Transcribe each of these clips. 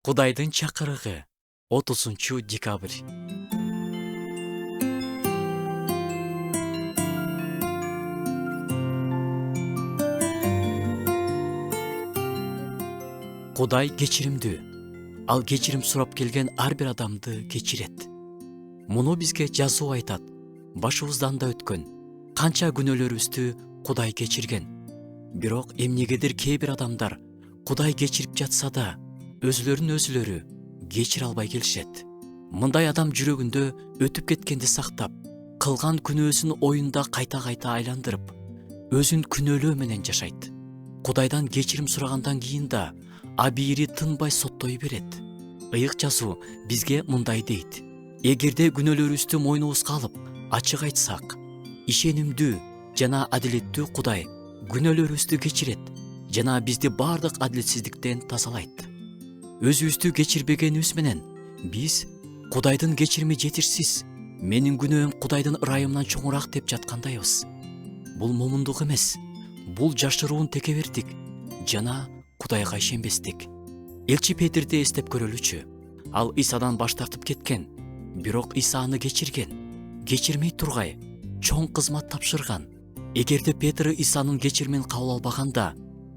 Кудайдын чакырыгы 30 декабрь. Кудай кечиримдүү. Ал кечирим сурап келген ар бир адамды кечирет. Муну бизге жазуу айтат. Башыбыздан да өткөн канча күнөөлөрүбүздү Кудай кечирген. Бирок эмнегедир кээ бир адамдар Кудай кечирип жатса да өзүлөрү кечире албай келишет. Мындай адам жүрөгүндө өтүп кеткенди сактап, кылган күнөөсүн оюнда кайта айландырып, өзүн күнөөлөө менен жашайт. Кудайдан кечирим сурагандан кийин да абийири тынбай соттой берет. Ыйык жазуу бизге мындай дейт: эгерде күнөөлөрүбүздү мойнубузга алып, ачык айтсак, ишенимдүү жана адилеттүү Кудай күнөөлөрүбүздү кечирет жана бизди бардык адилетсиздиктен тазалайт. Өзүбүздү кечирбегенибиз менен биз Кудайдын кечирими жетишсиз, менин күнөөм Кудайдын ырайымынан чоңураак деп жаткандайбыз. Бул момундук эмес, бул жашыруун текебердик жана Кудайга ишенбестик. Элчи Петрди эстеп көрөлүчү. Ал Исадан баш тартып кеткен, бирок Иса аны кечирген. Кечирмей тургай чоң кызмат тапшырган. Эгерде Петр Исанын кечиримин кабыл албаганда,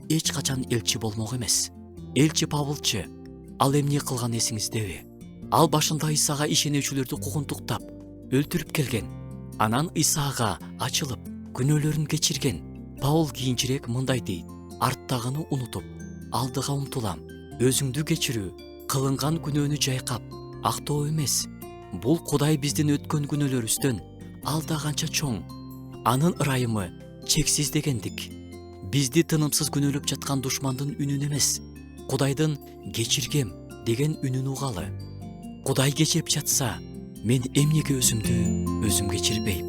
эч качан элчи болмок эмес. Элчи Павылчы, ал эмне кылган эсиңиздеби? Ал башында Исага ишенүүчүлөрдү куугунтуктап, өлтүрүп келген. Анан Исага ачылып, күнөөлөрүн кечирген. Павыл кийинчерээк мындай дейт: арттагыны унутуп, алдыга умтулам. Өзүңдү кечирүү, кылынган күнөөнү жайкап, актоо эмес. Бул Кудай биздин өткөн күнөөлөрүбүздөн алда канча чоң, анын ырайымы чексиз дегендик. Бизди тынымсыз күнөөлөп жаткан душмандын үнүн эмес, Кудайдын кечиргем деген үнүн угалы. Кудай кечирип жатса, мен эмнеге өзүмдү өзүм кечирбейм?